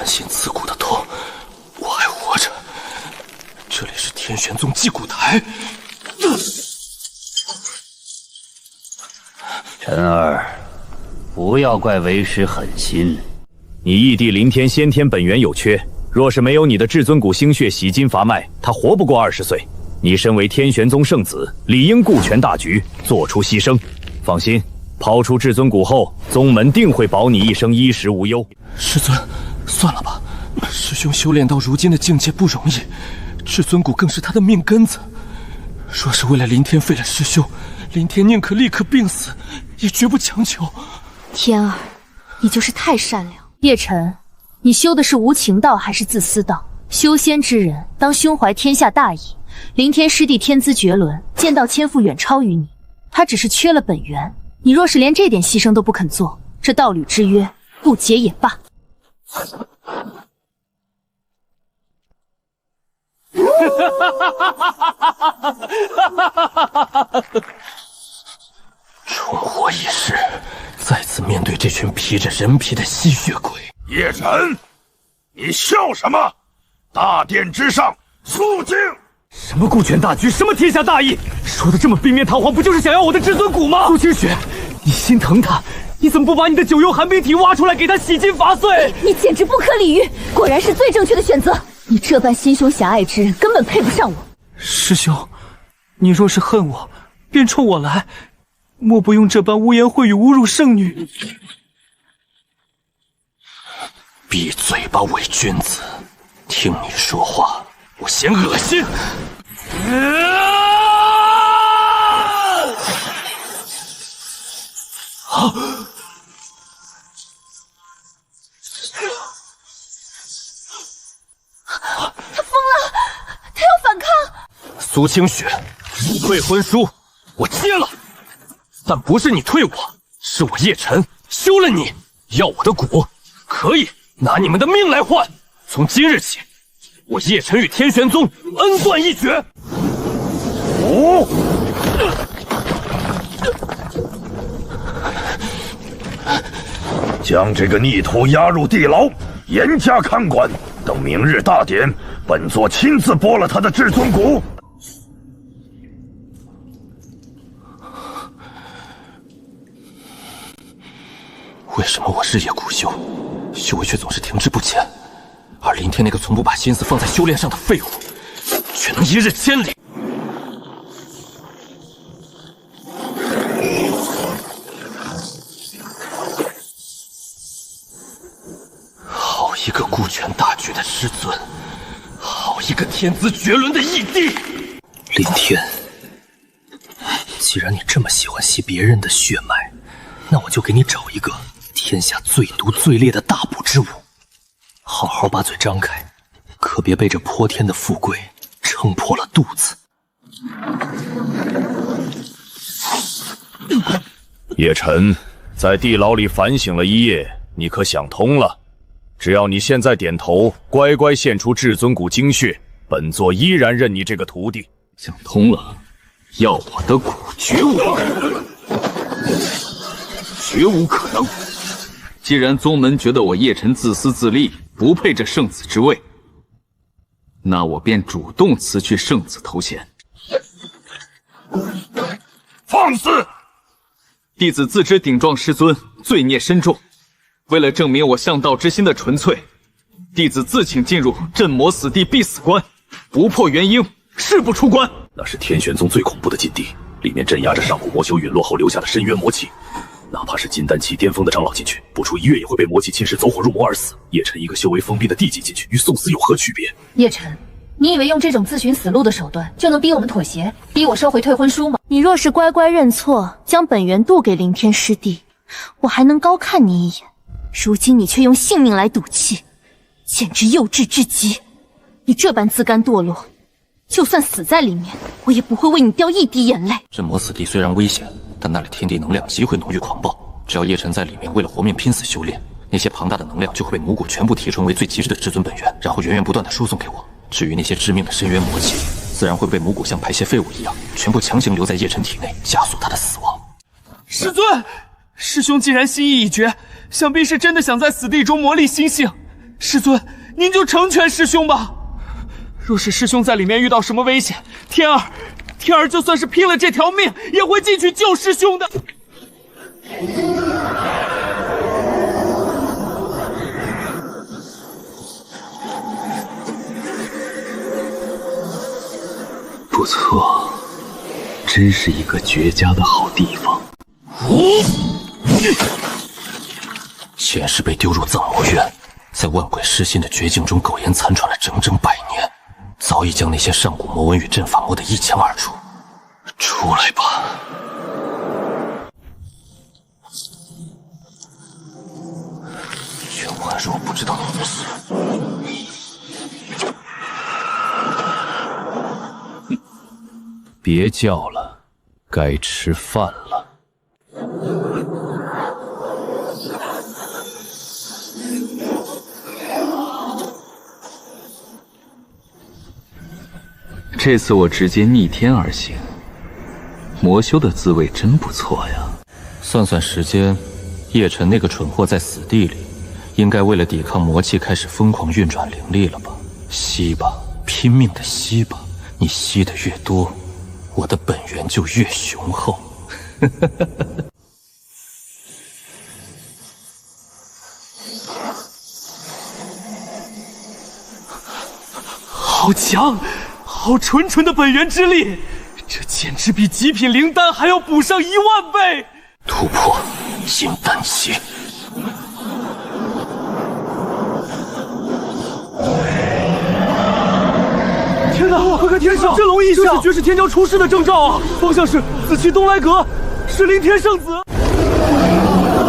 钻心刺骨的痛，我还活着。这里是天玄宗祭骨台。陈儿，不要怪为师狠心。你义弟林天先天本源有缺，若是没有你的至尊骨星血洗筋伐脉，他活不过20岁。你身为天玄宗圣子，理应顾全大局，做出牺牲。放心，抛出至尊骨后，宗门定会保你一生衣食无忧。师尊，算了吧，师兄修炼到如今的境界不容易，至尊骨更是他的命根子。若是为了林天废了师兄，林天宁可立刻病死，也绝不强求。天儿，你就是太善良。叶晨，你修的是无情道还是自私道？修仙之人当胸怀天下大义。林天师弟天资绝伦，剑道天赋远超于你，他只是缺了本源。你若是连这点牺牲都不肯做，这道侣之约不结也罢。重活一世，再次面对这群披着人皮的吸血鬼。叶晨，你笑什么？大殿之上，肃静！什么顾全大局，什么天下大义，说的这么冰面堂皇，不就是想要我的至尊骨吗？苏清雪，你心疼他，你怎么不把你的九幽寒冰体挖出来给他洗筋伐碎？你简直不可理喻，果然是最正确的选择。你这般心胸狭隘之人根本配不上我。师兄，你若是恨我，便冲我来，莫不用这般污言秽语侮辱圣女。闭嘴吧，伪君子！听你说话，我嫌恶心。他疯了，他要反抗！苏清雪，退婚书我接了，但不是你退我，是我叶晨休了你。要我的骨，可以拿你们的命来换。从今日起，我叶晨与天玄宗恩断义绝。将这个逆徒押入地牢，严加看管。等明日大典，本座亲自剥了他的至尊骨。为什么我日夜苦修，修为却总是停滞不前？而林天那个从不把心思放在修炼上的废物，却能一日千里。好一个顾全大局的师尊，好一个天资绝伦的义弟。林天，既然你这么喜欢吸别人的血脉，那我就给你找一个天下最毒最烈的大补之物。好好把嘴张开，可别被这泼天的富贵撑破了肚子。叶晨，在地牢里反省了一夜，你可想通了？只要你现在点头，乖乖献出至尊骨精血，本座依然认你这个徒弟。想通了，要我的骨绝无可能，绝无可能。既然宗门觉得我叶晨自私自利，不配这圣子之位，那我便主动辞去圣子头衔。放肆！弟子自知顶撞师尊，罪孽深重。为了证明我向道之心的纯粹，弟子自请进入镇魔死地必死关，不破元婴，誓不出关。那是天玄宗最恐怖的禁地，里面镇压着上古魔修陨落后留下的深渊魔气。哪怕是金丹期巅峰的长老进去，不出1月也会被魔气侵蚀，走火入魔而死。叶晨一个修为封闭的地级进去，与送死有何区别？叶晨，你以为用这种自寻死路的手段就能逼我们妥协，逼我收回退婚书吗？你若是乖乖认错，将本源渡给林天师弟，我还能高看你一眼。如今你却用性命来赌气，简直幼稚至极。你这般自甘堕落，就算死在里面，我也不会为你掉一滴眼泪。镇魔死地虽然危险，但那里天地能量极为浓郁狂暴。只要叶晨在里面为了活命拼死修炼，那些庞大的能量就会被母骨全部提纯为最极致的至尊本源，然后源源不断的输送给我。至于那些致命的深渊魔气，自然会被母骨像排泄废物一样，全部强行留在叶晨体内，加速他的死亡。师尊，师兄既然心意已决，想必是真的想在死地中磨砺心性。师尊，您就成全师兄吧。若是师兄在里面遇到什么危险，天儿就算是拼了这条命，也会进去救师兄的。不错，真是一个绝佳的好地方。前世被丢入藏魔院，在万鬼失心的绝境中苟延残喘了整整100年，早已将那些上古魔文与阵法摸得一清二楚。出来吧！全万若不知道你的事。别叫了，该吃饭了。这次我直接逆天而行，魔修的滋味真不错呀。算算时间，叶晨那个蠢货在死地里，应该为了抵抗魔气开始疯狂运转灵力了吧？吸吧，拼命的吸吧，你吸的越多，我的本源就越雄厚。好强，好纯的本源之力，这简直比极品灵丹还要补上10000倍！突破金丹血。天哪！快看天上，真龙异象，这是绝世天骄出世的征兆啊！方向是紫气东来阁，是灵天圣子。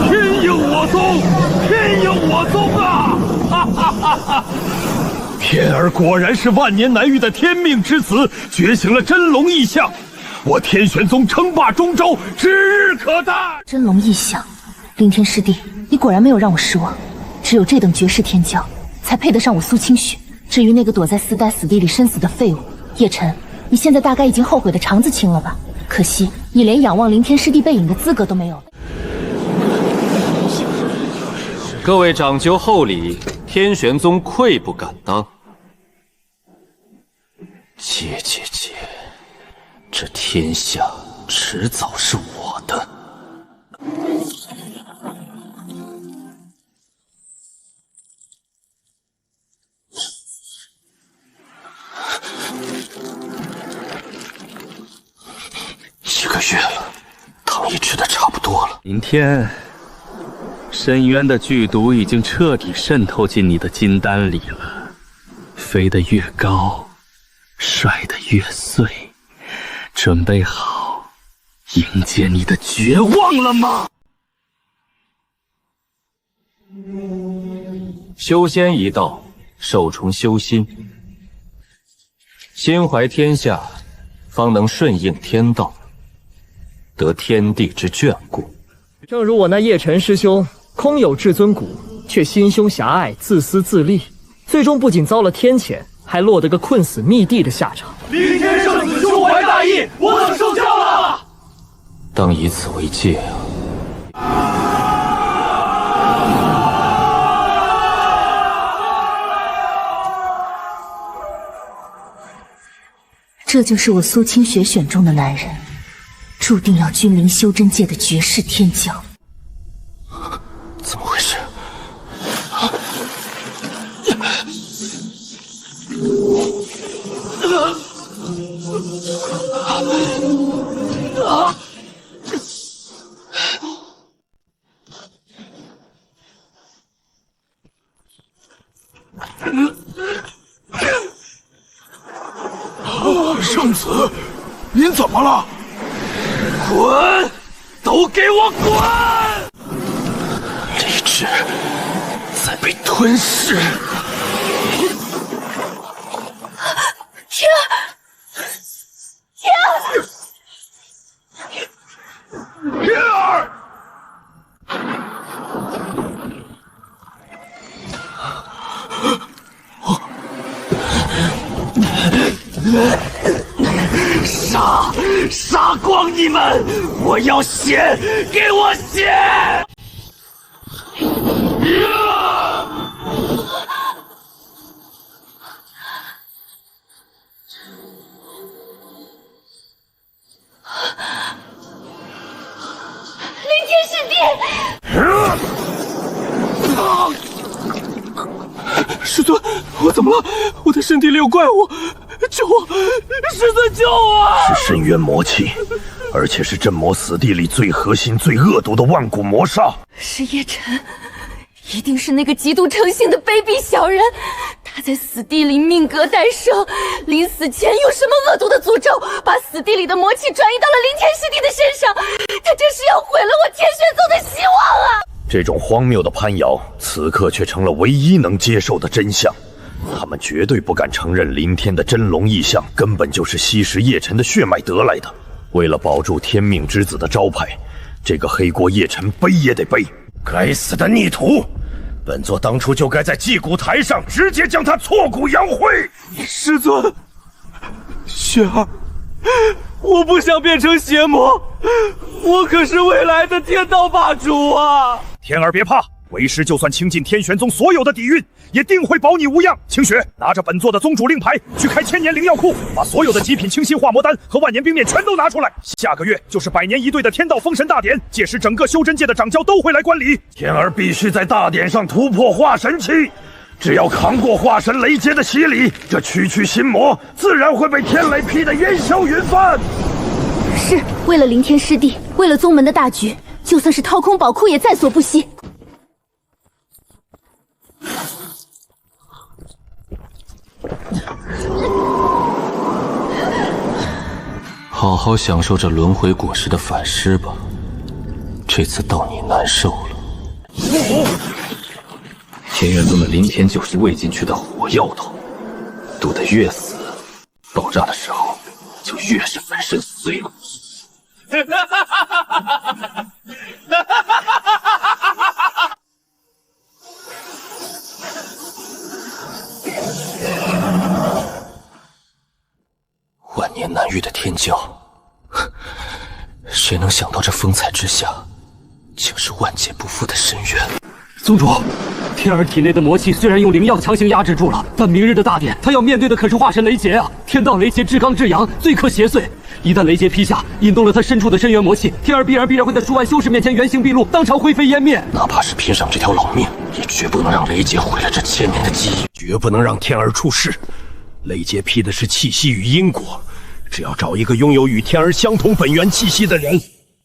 天应我宗，天应我宗啊！哈哈哈哈！天儿果然是万年难遇的天命之子，觉醒了真龙异象。我天玄宗称霸中州指日可待。真龙异象，灵天师弟，你果然没有让我失望。只有这等绝世天骄，才配得上我苏清雪。至于那个躲在丝带死地里身死的废物叶晨，你现在大概已经后悔的肠子青了吧？可惜你连仰望灵天师弟背影的资格都没有了。各位长究厚礼，天玄宗愧不敢当。接，这天下迟早是我的。1个月了，汤也吃的差不多了。明天，深渊的剧毒已经彻底渗透进你的金丹里了，飞得越高，摔得越碎。准备好迎接你的绝望了吗？修仙一道，受从修心，心怀天下，方能顺应天道，得天地之眷顾。正如我那叶晨师兄，空有至尊骨，却心胸狭隘，自私自利，最终不仅遭了天谴，还落得个困死密地的下场。灵天圣子胸怀大义，我等受教了。当以此为戒啊！这就是我苏清雪选中的男人，注定要君临修真界的绝世天骄。怎么回事？圣子，您怎么了？滚！都给我滚！理智在被吞噬。天儿！杀光你们！我要血，给我血！师尊，我怎么了？我的身体里有怪物，救我！师尊救我！是深渊魔气，而且是镇魔死地里最核心、最恶毒的万古魔煞。是叶晨，一定是那个极度成性的卑鄙小人。他在死地里命格诞生，临死前用什么恶毒的诅咒，把死地里的魔气转移到了灵天师弟的身上。他这是要毁了我天玄宗的希望啊！这种荒谬的攀摇，此刻却成了唯一能接受的真相。他们绝对不敢承认林天的真龙异象根本就是吸食叶晨的血脉得来的。为了保住天命之子的招牌，这个黑锅叶晨背也得背。该死的逆徒！本座当初就该在祭骨台上直接将他挫骨扬灰。师尊，雪儿，我不想变成邪魔，我可是未来的天道霸主啊！天儿别怕，为师就算倾尽天玄宗所有的底蕴，也定会保你无恙。清雪，拿着本座的宗主令牌去开千年灵药库，把所有的极品清心化魔丹和万年冰面全都拿出来。下个月就是100年一兑的天道封神大典，届时整个修真界的掌教都会来观礼。天儿必须在大典上突破化神期，只要扛过化神雷劫的洗礼，这区心魔自然会被天雷劈得烟消云散。是为了灵天师弟，为了宗门的大局，就算是掏空宝库也在所不惜。好好享受这轮回果实的反噬吧，这次到你难受了。天元宗的林天就是喂进去的火药桶，毒得越死，爆炸的时候就越是粉身碎骨。万年难遇的天骄，谁能想到这风采之下，竟是万劫不复的深渊？宗主，天儿体内的魔气虽然用灵药强行压制住了，但明日的大典，他要面对的可是化神雷劫啊！天道雷劫至刚至阳，最克邪祟。一旦雷劫劈下，引动了他深处的深渊魔气，天儿必然会在数万修士面前原形毕露，当场灰飞烟灭。哪怕是拼上这条老命，也绝不能让雷劫毁了这1000年的记忆，绝不能让天儿出事。雷劫劈的是气息与因果，只要找一个拥有与天儿相同本源气息的人，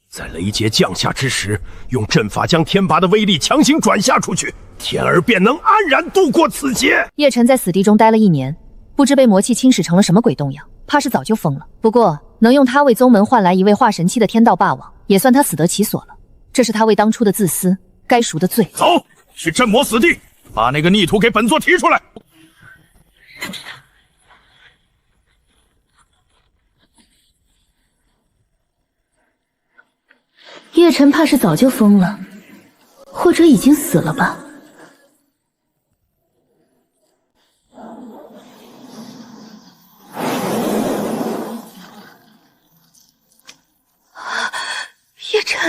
在雷劫降下之时，用阵法将天拔的威力强行转下出去，天儿便能安然度过此劫。叶晨在死地中待了1年，不知被魔气侵蚀成了什么鬼动样，怕是早就疯了。不过能用他为宗门换来一位化神期的天道霸王，也算他死得其所了。这是他为当初的自私该赎的罪。走，去镇魔死地，把那个逆徒给本座提出来。叶晨怕是早就疯了，或者已经死了吧。叶晨，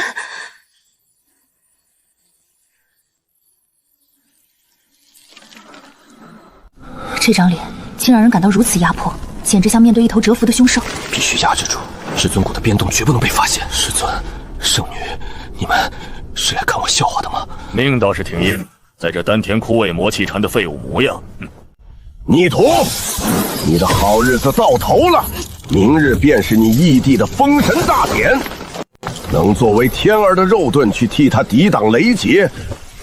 这张脸竟让人感到如此压迫，简直像面对一头蛰伏的凶兽。必须压制住，至尊骨的变动绝不能被发现。师尊，圣女，你们是来看我笑话的吗？命倒是挺硬，在这丹田枯萎、魔气沉的废物模样。逆徒，你的好日子到头了！明日便是你义帝的封神大典，能作为天儿的肉盾去替他抵挡雷劫，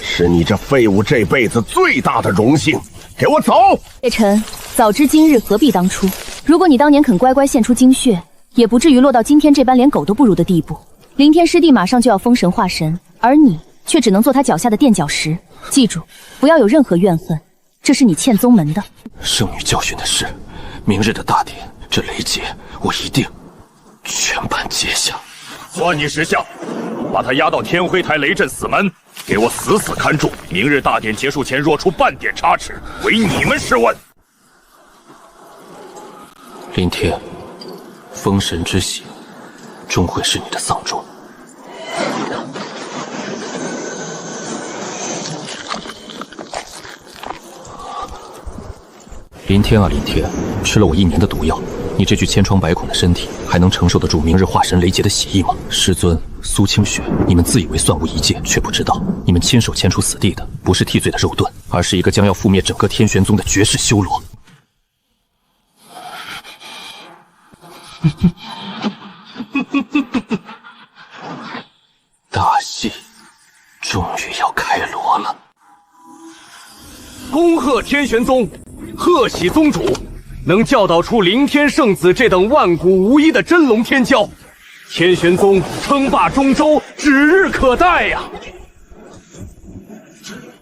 是你这废物这辈子最大的荣幸。给我走！叶晨，早知今日何必当初？如果你当年肯乖乖献出精血，也不至于落到今天这般连狗都不如的地步。灵天师弟马上就要封神化神，而你却只能做他脚下的垫脚石。记住，不要有任何怨恨，这是你欠宗门的。圣女教训的是，明日的大典，这雷劫我一定全盘接下。算你识相，把他押到天辉台雷震死门，给我死死看住。明日大典结束前，若出半点差池，唯你们是问。林天，封神之喜，终会是你的丧钟。林天啊林天，吃了我1年的毒药，你这具千疮百孔的身体还能承受得住明日化神雷劫的血意吗？师尊苏清雪，你们自以为算无一戒，却不知道你们亲手牵出死地的，不是替罪的肉盾，而是一个将要覆灭整个天玄宗的绝世修罗。大戏终于要开锣了！恭贺天玄宗，贺喜宗主能教导出灵天圣子这等万古无一的真龙天骄，天玄宗称霸中州指日可待呀！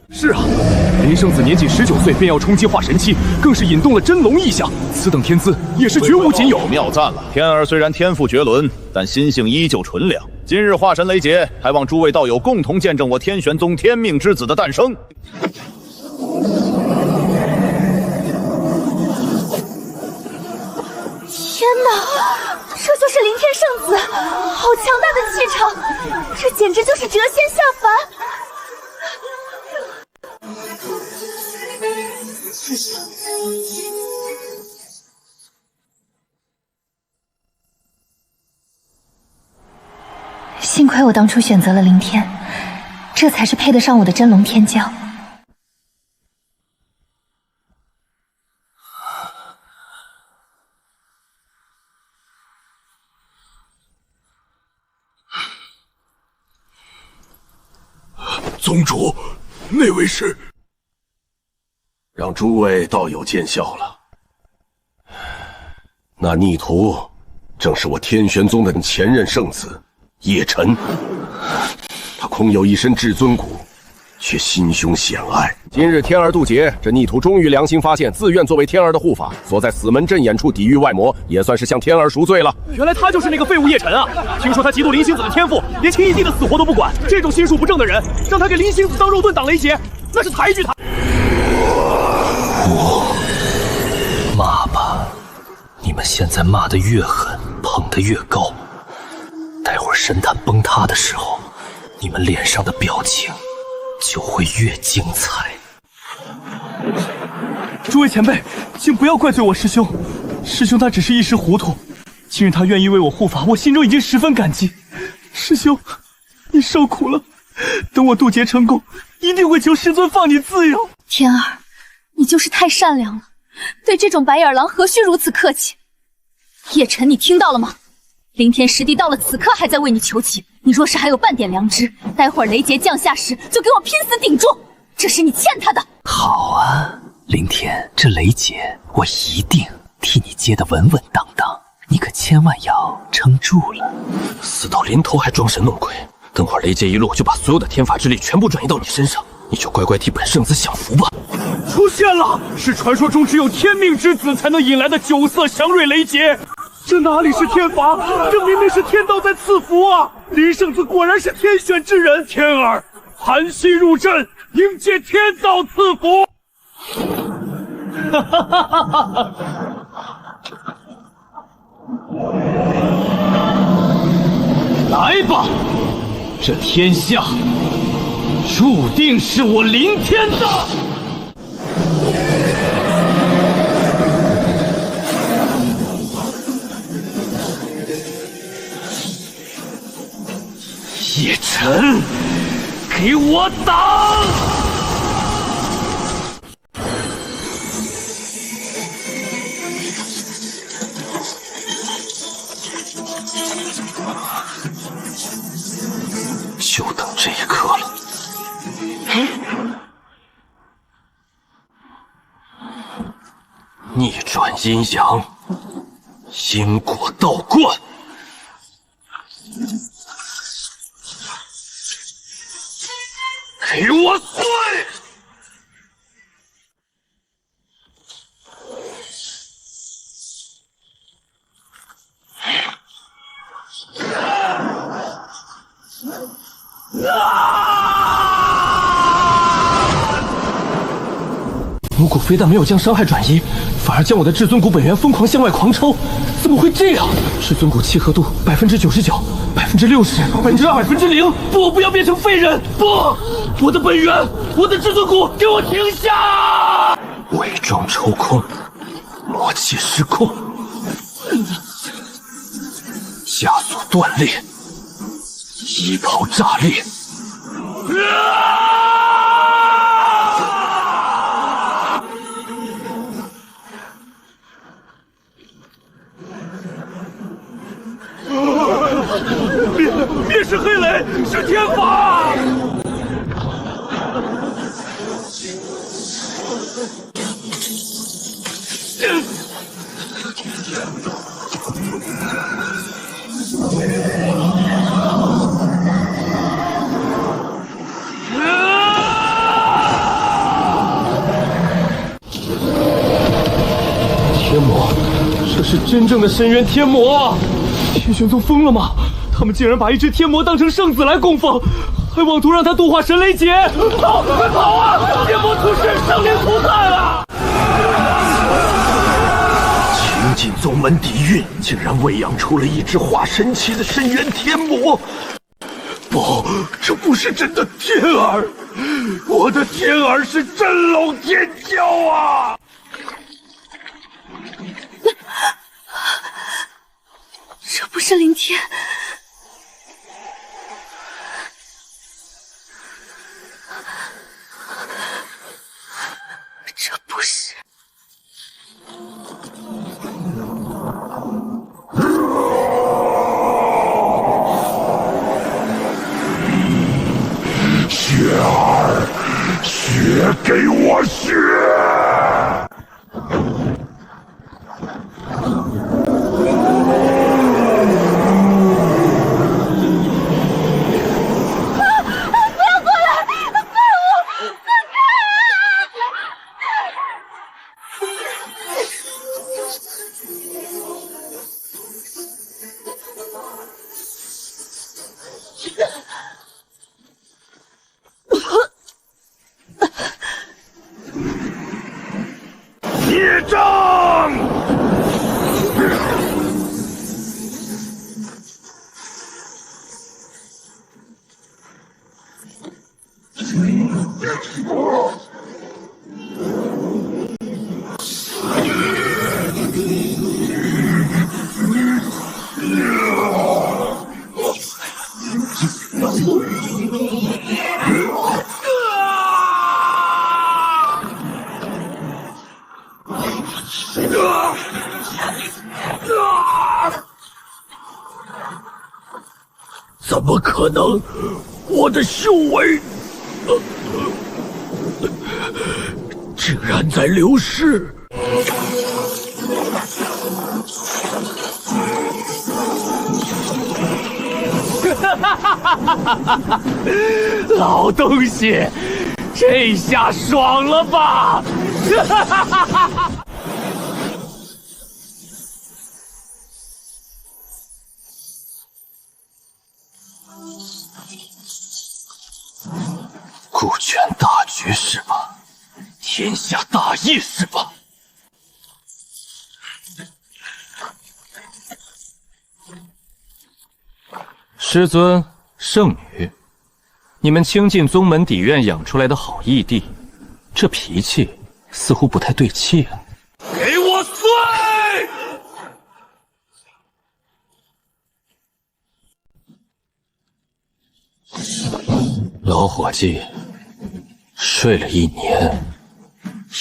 是啊，林圣子年仅19岁便要冲击化神期，更是引动了真龙意象，此等天资也是绝无仅有。妙赞了！天儿虽然天赋绝伦，但心性依旧纯良。今日化神雷劫，还望诸位道友共同见证我天玄宗天命之子的诞生。天哪，这就是灵天圣子，好强大的气场，这简直就是谪仙下凡。幸亏我当初选择了灵天，这才是配得上我的真龙天骄。宗主，那位是？让诸位道友见笑了。那逆徒正是我天玄宗的前任圣子叶晨，他空有一身至尊骨，却心胸险隘。今日天儿渡劫，这逆徒终于良心发现，自愿作为天儿的护法，所在死门阵眼处抵御外魔，也算是向天儿赎罪了。原来他就是那个废物叶晨啊！听说他嫉妒林星子的天赋，连青翼帝的死活都不管。这种心术不正的人，让他给林星子当肉盾挡雷劫，那是抬举他。骂吧，你们现在骂得越狠，捧得越高，待会儿神坛崩塌的时候，你们脸上的表情就会越精彩。诸位前辈，请不要怪罪我师兄，师兄他只是一时糊涂。今日他愿意为我护法，我心中已经十分感激。师兄，你受苦了，等我渡劫成功，一定会求师尊放你自由。天儿，你就是太善良了，对这种白眼狼何须如此客气？叶晨，你听到了吗？灵天师弟到了此刻还在为你求情，你若是还有半点良知，待会儿雷劫降下时就给我拼死顶住，这是你欠他的。好啊，灵天，这雷劫我一定替你接得稳稳当当，你可千万要撑住了。死到临头还装神弄鬼，等会儿雷劫一落，就把所有的天法之力全部转移到你身上，你就乖乖替本圣子享福吧。出现了，是传说中只有天命之子才能引来的9色祥瑞雷劫。这哪里是天罚，这明明是天道在赐福啊！林圣子果然是天选之人，天儿含辛入阵，迎接天道赐福。来吧，这天下注定是我灵天的。叶晨，给我挡！就等这一刻了。逆转阴阳，因果倒灌。给我碎！魔骨非但没有将伤害转移，反而将我的至尊骨本源疯狂向外狂抽，怎么会这样？至尊骨契合度99%、60%、2%、0%，不，我不要变成废人！不，我的本源，我的至尊骨，给我停下！伪装抽空，魔气失控，加速断裂，一炮炸裂！灭世黑雷是天法！天魔，这是真正的深渊天魔啊！天玄宗疯了吗？他们竟然把一只天魔当成圣子来供奉，还妄图让他度化神雷劫！跑，快跑啊！天魔出世，生灵涂炭啊！清净宗门底蕴竟然喂养出了一只化神期的深渊天魔！不，这不是真的天儿，我的天儿是真龙天骄啊！这不是林天，这不是。雪儿，血给我血！孽障！怎么可能？我的修为竟然在流失！老东西，这下爽了吧？顾全大局是吧？天下大义是吧？师尊，圣女，你们清净宗门底院养出来的好义弟，这脾气似乎不太对气啊！给我碎！老伙计，睡了1年，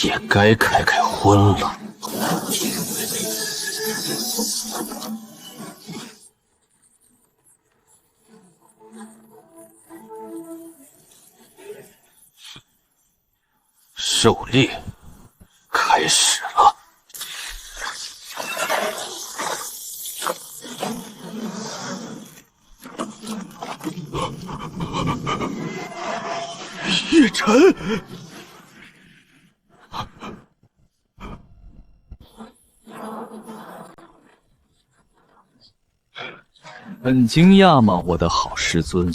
也该开开荤了。狩猎开始了。叶晨，很惊讶吗，我的好师尊？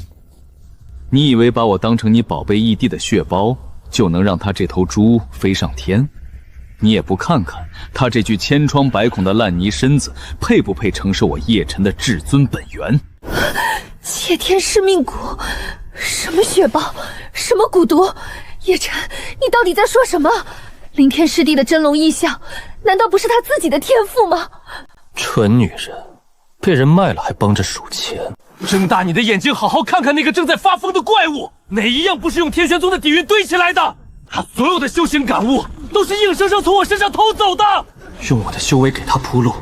你以为把我当成你宝贝义弟的血包，就能让他这头猪飞上天？你也不看看他这具千疮百孔的烂泥身子，配不配承受我叶晨的至尊本源？窃天噬命蛊，什么血包，什么蛊毒？叶晨，你到底在说什么？凌天师弟的真龙异象，难道不是他自己的天赋吗？蠢女人，被人卖了还帮着数钱。睁大你的眼睛，好好看看那个正在发疯的怪物，哪一样不是用天玄宗的底蕴堆起来的？他所有的修行感悟，都是硬生生从我身上偷走的。用我的修为给他铺路，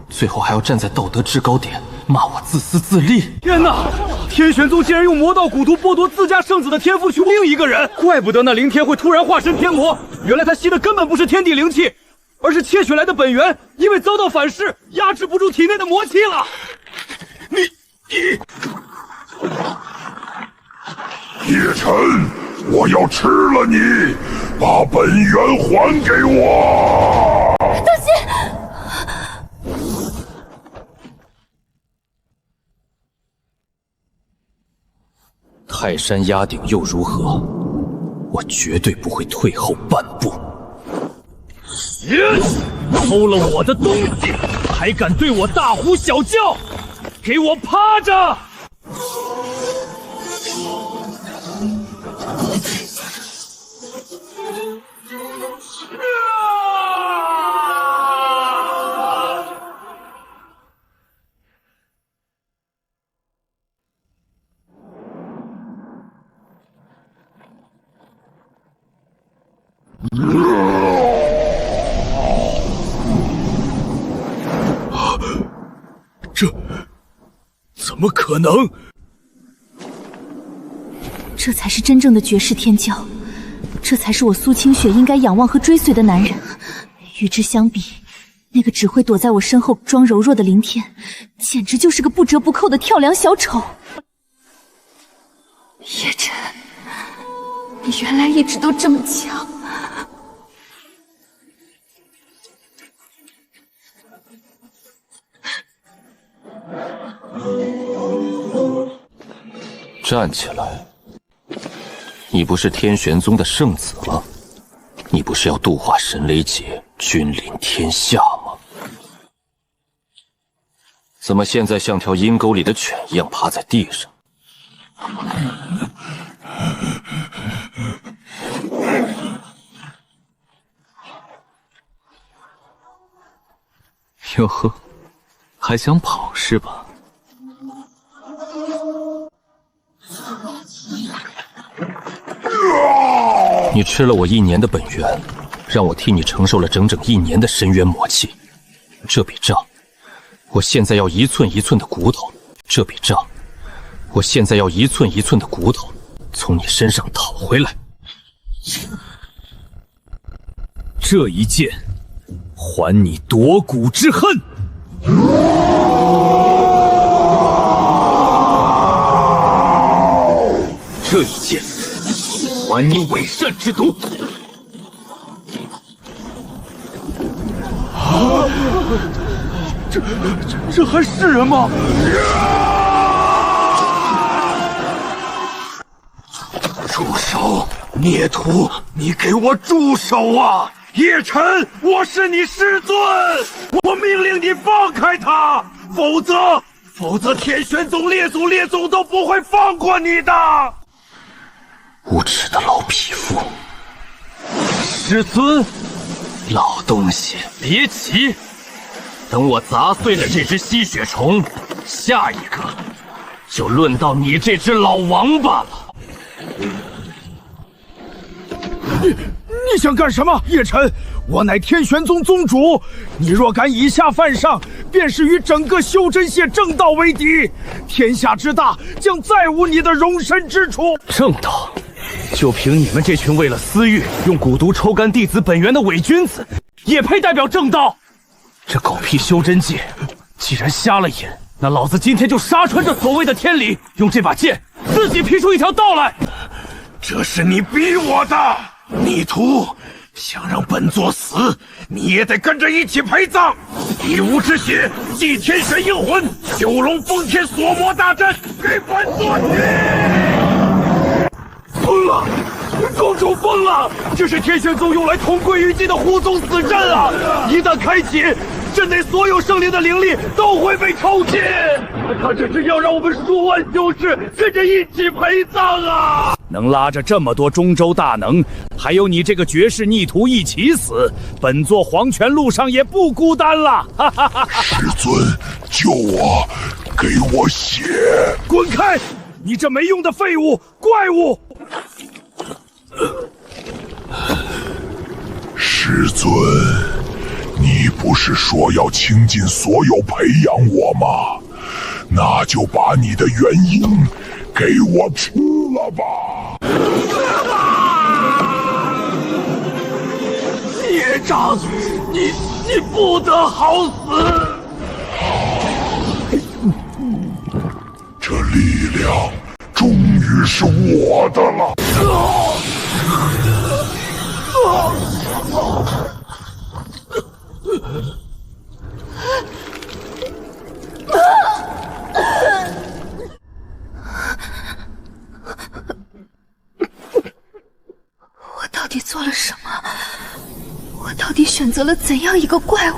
最后还要站在道德制高点骂我自私自利。天哪！天玄宗竟然用魔道蛊毒剥夺自家圣子的天赋去另一个人，怪不得那灵天会突然化身天魔，原来他吸的根本不是天地灵气，而是窃取来的本源，因为遭到反噬，压制不住体内的魔气了。叶辰，我要吃了你，把本源还给我！当心！泰山压顶又如何？我绝对不会退后半步。偷了我的东西，还敢对我大呼小叫，给我趴着！这怎么可能？这才是真正的绝世天骄，这才是我苏清雪应该仰望和追随的男人。与之相比，那个只会躲在我身后装柔弱的林天，简直就是个不折不扣的跳梁小丑。叶辰，你原来一直都这么强。站起来！你不是天玄宗的圣子吗？你不是要度化神雷劫，君临天下吗？怎么现在像条阴沟里的犬一样趴在地上？哟呵，还想跑是吧？你吃了我1年的本源，让我替你承受了整整1年的深渊魔气。这笔账，我现在要一寸一寸的骨头。这笔账，我现在要一寸一寸的骨头从你身上讨回来。这一剑，还你夺骨之恨！这一剑，还你伪善之毒！这还是人吗？住手！孽徒，你给我住手啊！叶辰，我是你师尊，我命令你放开他，否则天玄宗列祖都不会放过你的！无耻的老匹夫！师尊，老东西，别急，等我砸碎了这只吸血虫，下一个就轮到你这只老王八了。你想干什么，叶辰？我乃天玄宗宗主，你若敢以下犯上，便是与整个修真界正道为敌，天下之大将再无你的容身之处。正道，就凭你们这群为了私欲用蛊毒抽干弟子本源的伪君子，也配代表正道？这狗屁修真界，既然瞎了眼，那老子今天就杀穿这所谓的天理，用这把剑自己劈出一条道来。这是你逼我的，逆徒！想让本座死，你也得跟着一起陪葬。义乌之血，祭天玄阴魂，九龙封天锁魔大阵，给本座去！疯了！宗主疯了！这是天玄宗用来同归于尽的护宗死阵啊！一旦开启，阵内所有生灵的灵力都会被抽尽。他这是要让我们数万修士跟着一起陪葬啊！能拉着这么多中州大能，还有你这个绝世逆徒一起死，本座黄泉路上也不孤单了！哈哈哈！师尊，救我！给我血！滚开！你这没用的废物，怪物！师尊，你不是说要倾尽所有培养我吗？那就把你的元婴给我吃了吧！孽障，你不得好死！这力量终于是我的了！我到底做了什么？我到底选择了怎样一个怪物？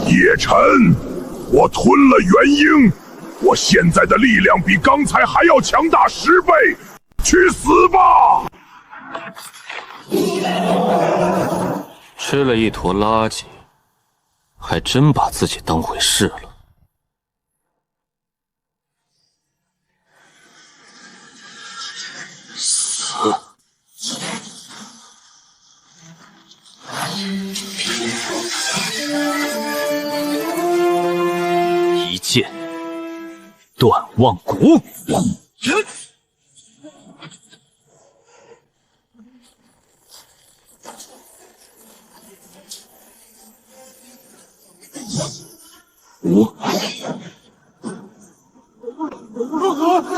叶晨，我吞了元婴，我现在的力量比刚才还要强大10倍，去死吧！吃了一坨垃圾，还真把自己当回事了。死！一剑断妄骨。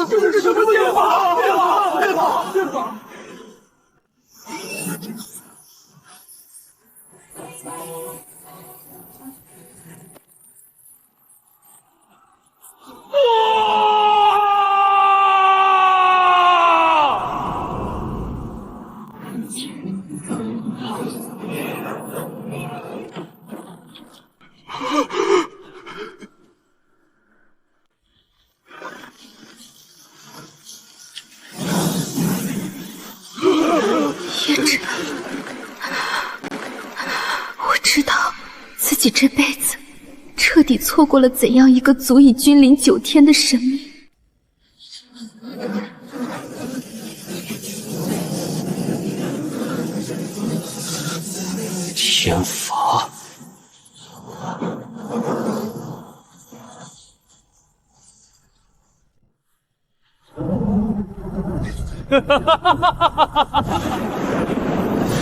这是什么剑法？剑法！我知道自己这辈子彻底错过了怎样一个足以君临9天的神明。天罚。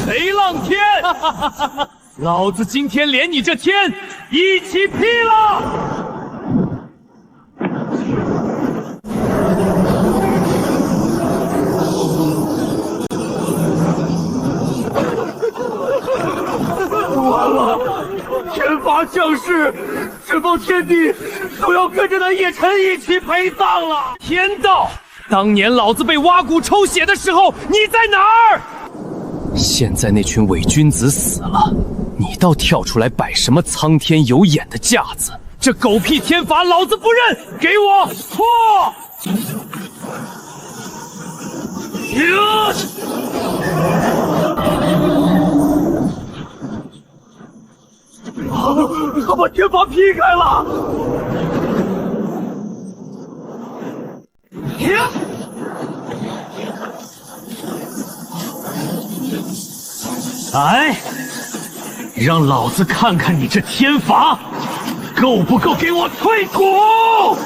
雷浪天，老子今天连你这天一起劈了！完了，天罚降世，这方天地都要跟着那叶晨一起陪葬了。天道，当年老子被挖骨抽血的时候，你在哪儿？现在那群伪君子死了，你倒跳出来摆什么苍天有眼的架子？这狗屁天罚，老子不认！给我破！他把天罚劈开了！来，让老子看看你这天罚够不够给我退骨！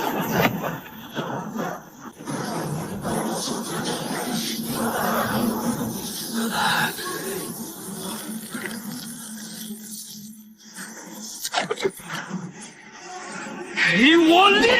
给我练！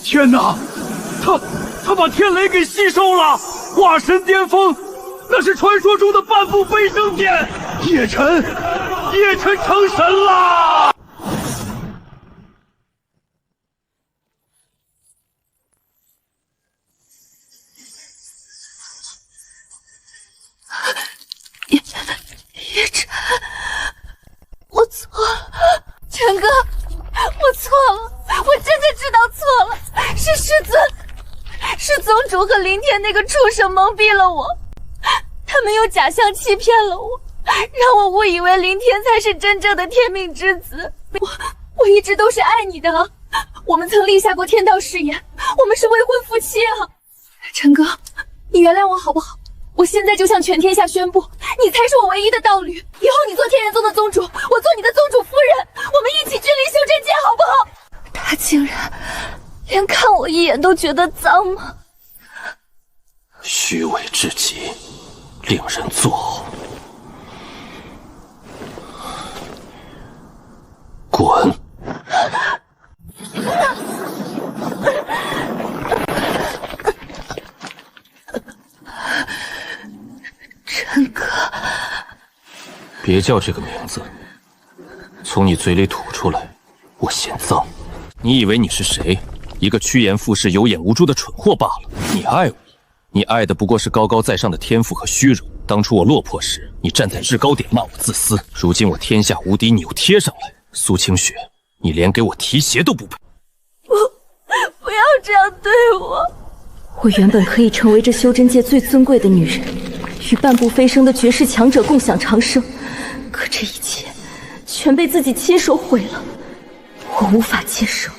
天哪，他把天雷给吸收了！化神巅峰，那是传说中的半步飞升天。叶晨成神了！主和林天那个畜生蒙蔽了我，他们用假象欺骗了我，让我误以为林天才是真正的天命之子。我一直都是爱你的啊，我们曾立下过天道誓言，我们是未婚夫妻啊。陈哥，你原谅我好不好？我现在就向全天下宣布，你才是我唯一的道侣。以后你做天元宗的宗主，我做你的宗主夫人，我们一起君临修真界，好不好？他竟然连看我一眼都觉得脏吗？虚伪至极，令人作呕。滚！陈哥，别叫这个名字，从你嘴里吐出来，我嫌脏。你以为你是谁？一个趋炎附势、有眼无珠的蠢货罢了。你爱我，你爱的不过是高高在上的天赋和虚荣。当初我落魄时，你站在制高点骂我自私；如今我天下无敌，你又贴上来。苏清雪，你连给我提鞋都不配。不要这样对我。我原本可以成为这修真界最尊贵的女人，与半步飞升的绝世强者共享长生，可这一切全被自己亲手毁了，我无法接受。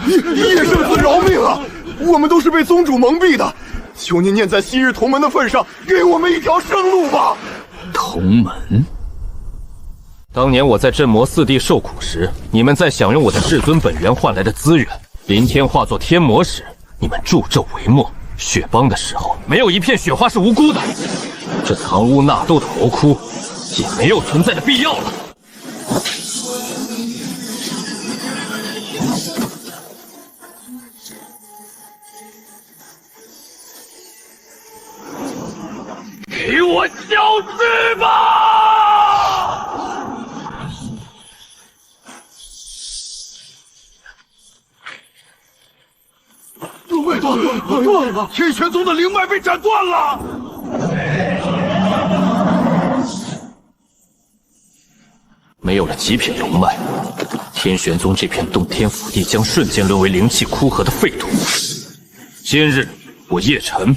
叶圣子饶命啊！我们都是被宗主蒙蔽的，求您念在昔日同门的份上，给我们一条生路吧。同门？当年我在镇魔四地受苦时，你们在享用我的至尊本源换来的资源；林天化作天魔时，你们助纣为墨；血崩的时候，没有一片雪花是无辜的。这藏污纳垢的魔窟，也没有存在的必要了。给我消失吧！天玄宗的灵脉被斩断了。没有了极品龙脉，天玄宗这片洞天福地将瞬间沦为灵气枯涸的废土。今日我叶晨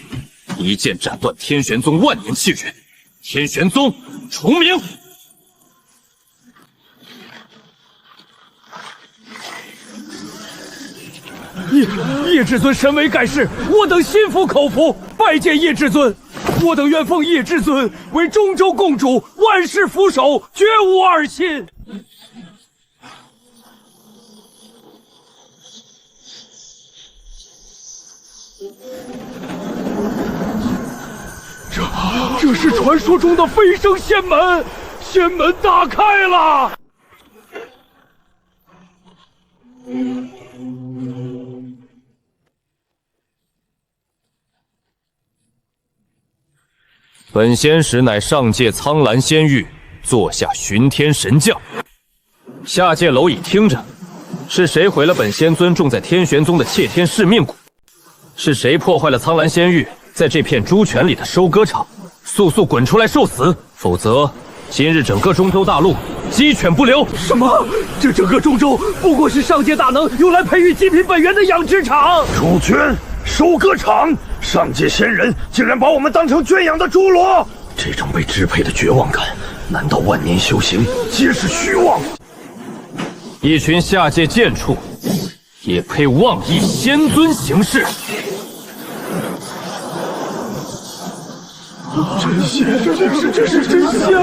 一剑斩断天玄宗万年契约，天玄宗重名。叶至尊神威盖世，我等心服口服，拜见叶至尊。我等愿奉叶至尊为中州共主，万世扶守，绝无二心。这是传说中的飞升仙门，仙门打开了。本仙使乃上界苍蓝仙域，坐下巡天神将。下界蝼蚁听着，是谁毁了本仙尊种在天玄宗的窃天噬命蛊？是谁破坏了苍蓝仙域在这片猪泉里的收割场？速速滚出来受死，否则今日整个中州大陆鸡犬不留。什么？这整个中州不过是上界大能用来培育极品本源的养殖场？猪圈、收割场，上界仙人竟然把我们当成圈养的猪猡！这种被支配的绝望感，难道万年修行皆是虚妄？一群下界贱畜，也配妄议仙尊行事？真仙，这是真仙！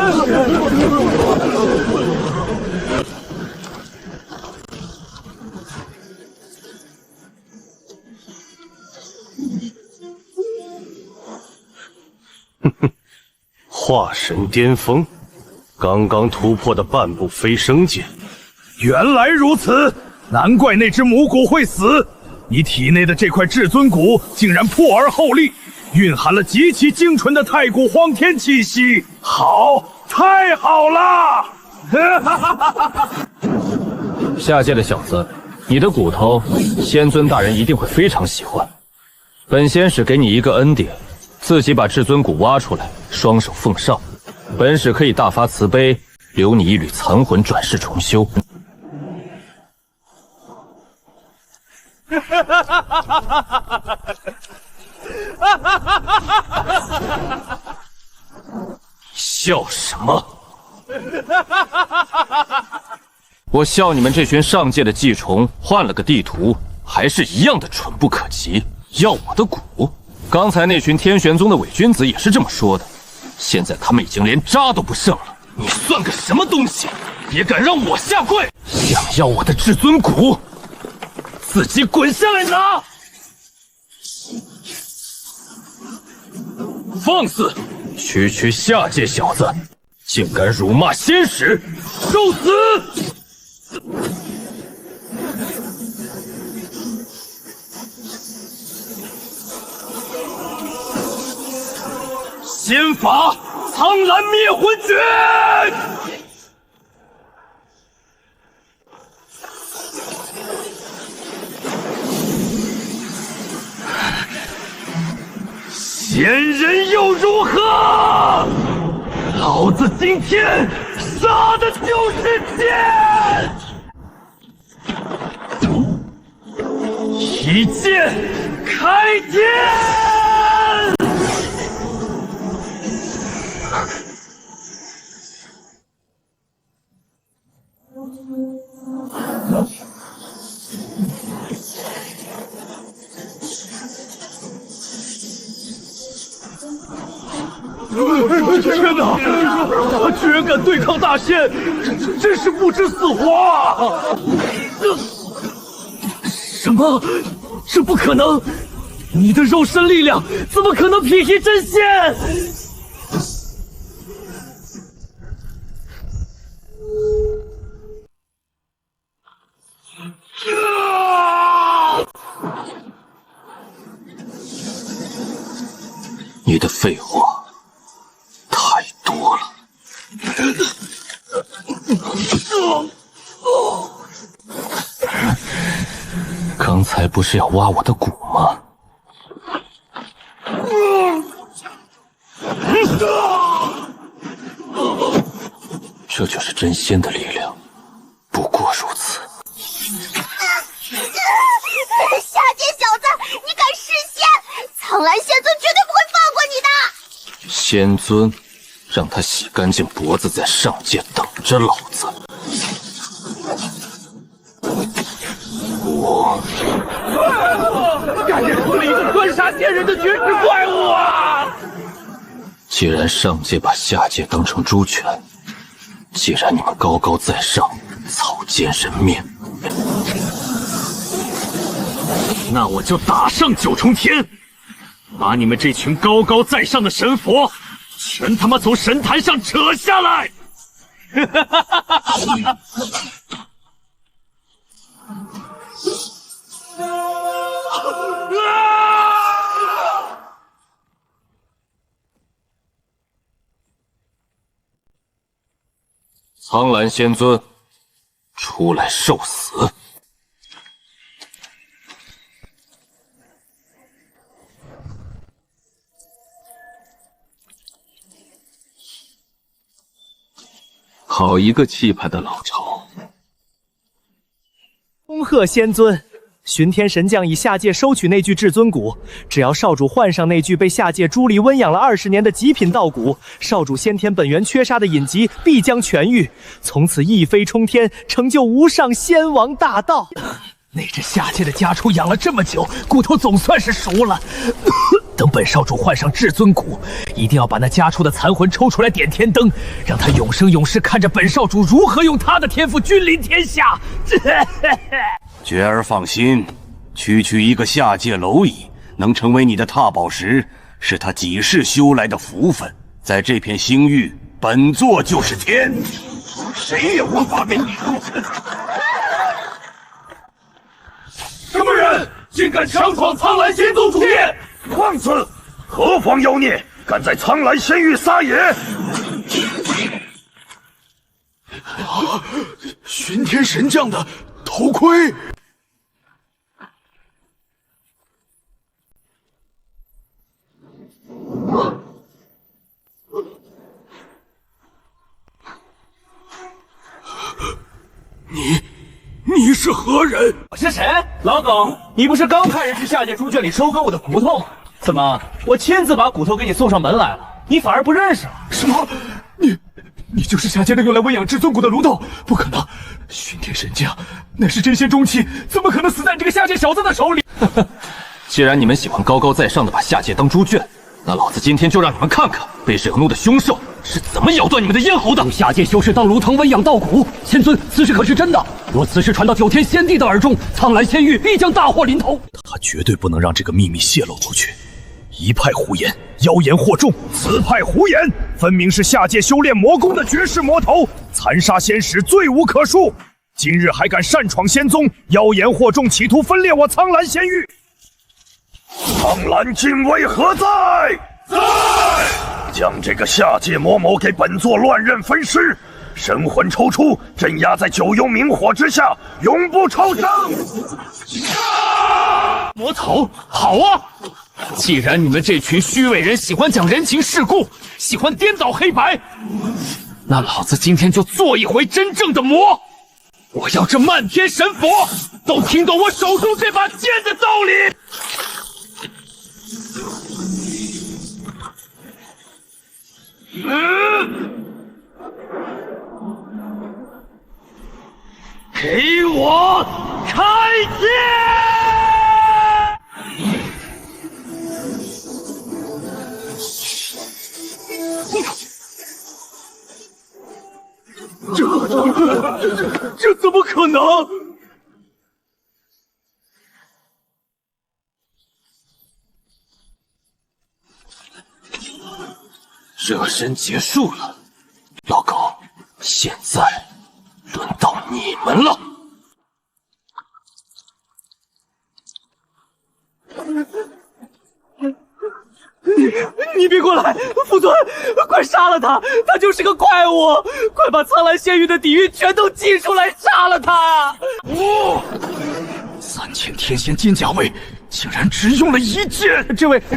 化神巅峰，刚刚突破的半步飞升界。原来如此，难怪那只母骨会死。你体内的这块至尊骨竟然破而后立，蕴含了极其精纯的太古荒天气息。好，太好了！下界的小子，你的骨头，仙尊大人一定会非常喜欢。本仙使给你一个恩典，自己把至尊骨挖出来，双手奉上。本使可以大发慈悲，留你一缕残魂转世重修。笑什么？我笑你们这群上界的寄虫，换了个地图，还是一样的蠢不可及，要我的蛊。刚才那群天玄宗的伪君子也是这么说的，现在他们已经连渣都不剩了。你算个什么东西？也敢让我下跪？想要我的至尊蛊，自己滚下来拿！放肆！区区下界小子，竟敢辱骂仙使，受死！仙法苍蓝灭魂诀！仙人又如何？老子今天杀的就是剑！一剑开天！天哪！他居然敢对抗大仙，真是不知死活啊！什么？这不可能！你的肉身力量怎么可能匹敌真仙？你的废话太多了。刚才不是要挖我的蛊吗？这就是真仙的力量，不过如此。下界小子，你敢弑仙！苍蓝仙尊绝对不会放过你的！仙尊，让他洗干净脖子，在上界等着老子。我干出了一个专杀仙人的绝世怪物啊！既然上界把下界当成猪犬，既然你们高高在上，草菅人命，那我就打上九重天，把你们这群高高在上的神佛全他妈从神坛上扯下来！苍蓝仙尊，出来受死！好一个气派的老巢！恭贺仙尊！巡天神将已下界收取那具至尊骨，只要少主换上那具被下界朱离温养了20年的极品道骨，少主先天本源缺杀的隐疾必将痊愈，从此一飞冲天，成就无上仙王大道。那只下界的家畜养了这么久，骨头总算是熟了。等本少主换上至尊骨，一定要把那家畜的残魂抽出来点天灯，让他永生永世看着本少主如何用他的天赋君临天下。觉儿放心，区区一个下界蝼蚁能成为你的踏宝石，是他几世修来的福分。在这片星域，本座就是天，谁也无法跟你如此。什么人竟敢强闯苍蓝仙宗主殿？放肆！何方妖孽敢在苍蓝仙域撒野？巡天神将的头盔。你是是何人？我是谁？老狗，你不是刚派人去下界猪圈里收割我的骨头吗？怎么，我亲自把骨头给你送上门来了，你反而不认识了？什么？你就是下界那用来喂养至尊骨的炉头？不可能！巡天神将乃是真仙中期，怎么可能死在你这个下界小子的手里？既然你们喜欢高高在上的把下界当猪圈，那老子今天就让你们看看被惹怒的凶兽是怎么咬断你们的咽喉的！用下界修士当炉膛喂养稻谷，千尊，此事可是真的？若此事传到9天仙帝的耳中，苍兰仙域必将大祸临头。他绝对不能让这个秘密泄露出去。一派胡言，妖言惑众。此派胡言，分明是下界修炼魔功的绝世魔头，残杀仙使，罪无可恕。今日还敢擅闯仙宗，妖言惑众，企图分裂我苍兰仙域。苍兰禁卫何在？在！将这个下界魔某给本座乱刃分尸，神魂抽出，镇压在九幽冥火之下，永不超生。魔头，好啊！既然你们这群虚伪人喜欢讲人情世故，喜欢颠倒黑白，那老子今天就做一回真正的魔！我要这漫天神佛都听懂我手中这把剑的道理！给我开天！这怎么可能？热身结束了，老狗，现在轮到你们了。你别过来，副尊，快杀了他！他就是个怪物，快把苍兰仙域的底蕴全都祭出来，杀了他！3000天仙金甲卫竟然只用了1剑！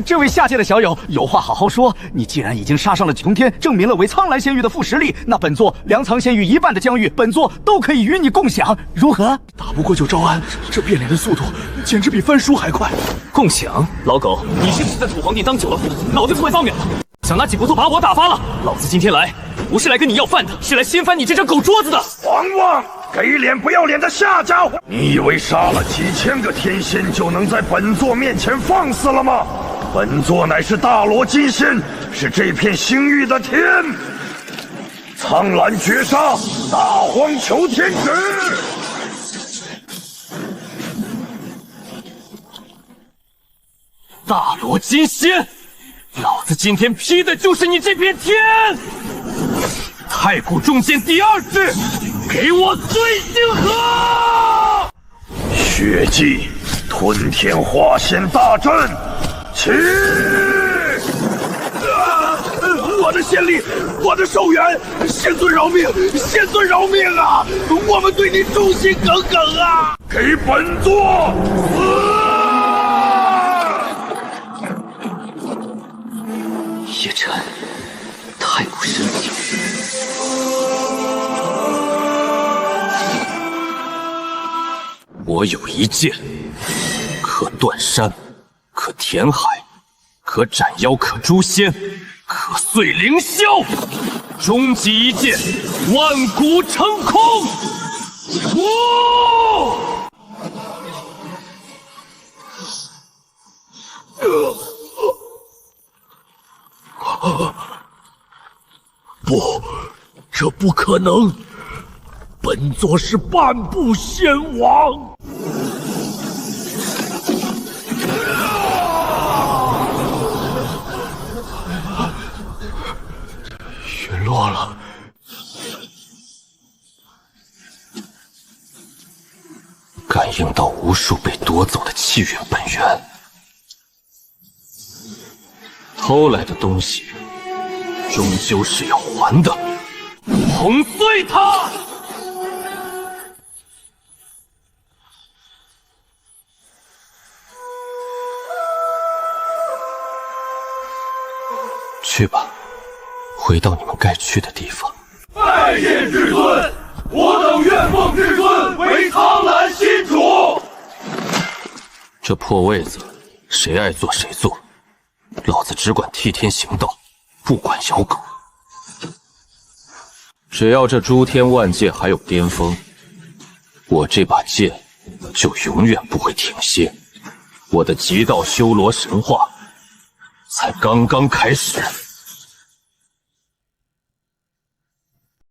这位下界的小友，有话好好说。你既然已经杀上了穷天，证明了为苍兰仙域的副实力，那本座粮藏仙域1半的疆域，本座都可以与你共享，如何？打不过就招安，这变脸的速度简直比翻书还快。共享？老狗，你是不是在土皇帝当久了，脑子就会发秒？想拿起骨头把我打发了？老子今天来，不是来跟你要饭的，是来掀翻你这张狗桌子的！狂妄！给脸不要脸的下家伙！你以为杀了几千个天仙就能在本座面前放肆了吗？本座乃是大罗金仙，是这片星域的天。苍兰绝杀，大荒求天旨！大罗金仙，老子今天劈的就是你这片天！太古重剑第2式，给我醉星河！血祭吞天化仙大阵，起！我的仙力，我的寿元，仙尊饶命！仙尊饶命啊！我们对你忠心耿耿啊！给本座死！叶辰，太古神灵。我有一剑，可断山，可填海，可斩妖，可诛仙，可碎凌霄。终极一剑，万古成空。不，这不可能！本座是半步仙王。陨落了。感应到无数被夺走的气运本源，偷来的东西终究是要还的。轰碎他！去吧，回到你们该去的地方。拜见至尊，我等愿奉至尊为苍兰仙这破位子，谁爱坐谁坐，老子只管替天行道，不管咬狗。只要这诸天万界还有巅峰，我这把剑就永远不会停歇。我的极道修罗神话才刚刚开始。